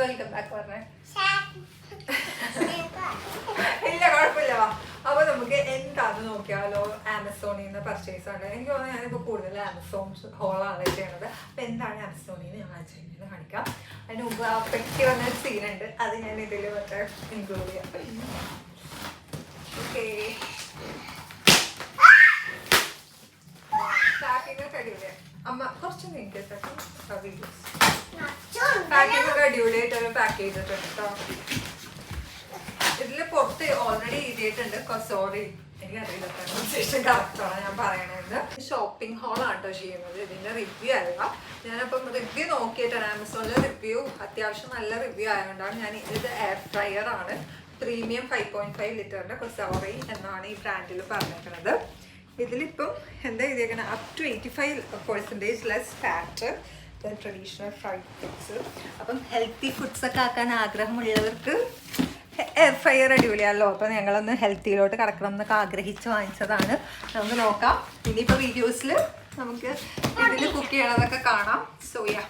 Welcome back പറഞ്ഞേ. ഇല്ല കുഴപ്പമില്ല. അപ്പൊ നമുക്ക് എന്താന്ന് നോക്കിയാലോ. ആമസോണിൽ നിന്ന് പർച്ചേസ് ആണ്. എനിക്ക് തോന്നുന്നു ഞാനിപ്പോ കൂടുതൽ ആമസോൺ ഹോളാണ് ചെയ്യണത്. അപ്പൊ എന്താണ് ആമസോണിൽ നിന്ന് ഞാൻ ചെയ്യുന്നത് കാണിക്കാം. അതിന് മുമ്പ് ആ പെട്ടി വന്നൊരു സീനുണ്ട്, അത് ഞാൻ ഇതിൽ മറ്റേ ഇൻക്ലൂഡ് ചെയ്യാം. ഓക്കെ, പാക്കിംഗ് ഒക്കെ അടിപൊളിയാണ്. അമ്മ കുറച്ച് വീഡിയോസ് പാക്കിംഗ് ഒക്കെ അടിപൊളിയായിട്ട് പാക്ക് ചെയ്തിട്ടുണ്ട് കേട്ടോ. ഇതില് പുറത്ത് ഓൾറെഡി എഴുതിയിട്ടുണ്ട് സോറി, എനിക്കറിയില്ല കറക്റ്റാണ് ഞാൻ പറയണത്. ഷോപ്പിംഗ് ഹോളാണ് കേട്ടോ ചെയ്യുന്നത്. ഇതിന്റെ റിവ്യൂ ആയിരുന്ന ഞാനപ്പം റിവ്യൂ നോക്കിയിട്ടാണ്. ആമസോണിലെ റിവ്യൂ അത്യാവശ്യം നല്ല റിവ്യൂ ആയതുകൊണ്ടാണ് ഞാൻ. ഇത് എയർ ഫ്രയർ ആണ്, പ്രീമിയം 5.5 ലിറ്ററിന്റെ കൊസോറി എന്നാണ് ഈ ബ്രാൻഡിൽ പറഞ്ഞേക്കുന്നത്. ഇതിലിപ്പം എന്താ എഴുതിയേക്കണേ, up to 85% less fat, traditional fried foods. അപ്പം ഹെൽത്തി ഫുഡ്സ് ഒക്കെ ആക്കാൻ ആഗ്രഹമുള്ളവർക്ക് എയർ ഫ്രയർ അടിപൊളിയാണല്ലോ. അപ്പം ഞങ്ങളൊന്ന് ഹെൽത്തിയിലോട്ട് കിടക്കണം എന്നൊക്കെ ആഗ്രഹിച്ച് വാങ്ങിച്ചതാണ്. നമുക്ക് നോക്കാം. ഇനിയിപ്പോൾ വീഡിയോസിൽ നമുക്ക് ഇതിൽ കുക്ക് ചെയ്യണതൊക്കെ കാണാം. സോയാ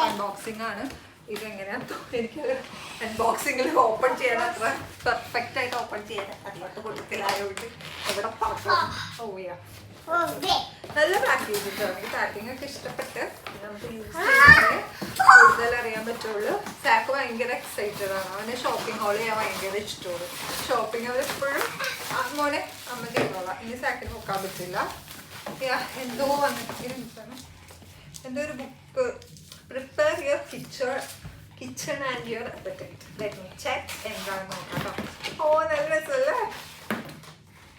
അൺബോക്സിംഗ് ആണ്. ഇതെങ്ങനെയാ എനിക്ക് അൺബോക്സിങ്ങിൽ ഓപ്പൺ ചെയ്യാൻ അത്ര പെർഫെക്റ്റ് ആയിട്ട് ഓപ്പൺ ചെയ്യാൻ അതിലോട്ട് കൊടുത്തില്ലായോട്ട് എവിടെ പറഞ്ഞു. ഓയാ നല്ല പാക്കേജ് കിട്ടും. എനിക്ക് പാക്കിംഗ് ഒക്കെ ഇഷ്ടപ്പെട്ട് നമുക്ക് യൂസ് ചെയ്യാൻ കൂടുതൽ അറിയാൻ പറ്റുള്ളൂ. സാക്ക് ഭയങ്കര എക്സൈറ്റഡ് ആണ്. അവന് ഷോപ്പിംഗ് ഹാൾ ചെയ്യാൻ ഭയങ്കര ഇഷ്ടമാണ്. ഷോപ്പിംഗ് അവർ എപ്പോഴും മോനെ അമ്മ ചെയ്തോളാം. ഇനി സാക്കിന് നോക്കാൻ പറ്റില്ല. എന്തോ വന്നിട്ട് എന്തോ ഒരു book, prepare your kitchen and your apatite. Let me check എന്താണ് നോക്കാം. ഓ നല്ല രസമല്ലേ.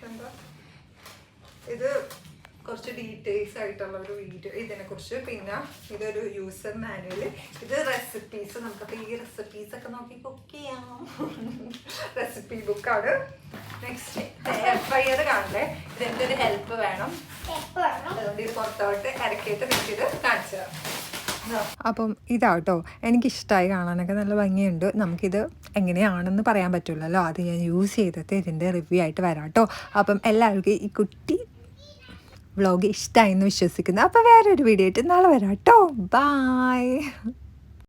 എന്താ ഇത് കുറച്ച് ഡീറ്റെയിൽസ് ആയിട്ടുള്ള ഒരു വീഡിയോ ഇതിനെക്കുറിച്ച്. പിന്നെ ഇതൊരു യൂസർ മാനുവല്. ഇത് റെസിപ്പീസ്, നമുക്കപ്പോൾ ഈ റെസിപ്പീസൊക്കെ നോക്കി കുക്ക് ചെയ്യാം. റെസിപ്പി ബുക്കാണ്. നെക്സ്റ്റ് എയർ ഫ്രയർ കാണണ്ടേ, ഇതിൻ്റെ ഒരു ഹെൽപ്പ് വേണം. അതുകൊണ്ട് ഇത് പുറത്തോട്ട് ഇറക്കിയിട്ട് എനിക്കിത് കാണിച്ചു തരാം. അപ്പം ഇതാട്ടോ എനിക്കിഷ്ടമായി, കാണാനൊക്കെ നല്ല ഭംഗിയുണ്ട്. നമുക്കിത് എങ്ങനെയാണെന്ന് പറയാൻ പറ്റില്ലല്ലോ. അത് ഞാൻ യൂസ് ചെയ്തിട്ട് ഇതിൻ്റെ റിവ്യൂ ആയിട്ട് വരാം കേട്ടോ. അപ്പം എല്ലാവർക്കും ഈ കുട്ടി വ്ളോഗ് ഇഷ്ടമായി എന്ന് വിശ്വസിക്കുന്നു. അപ്പോൾ വേറൊരു വീഡിയോ ആയിട്ട് നാളെ വരാം കേട്ടോ. ബൈ.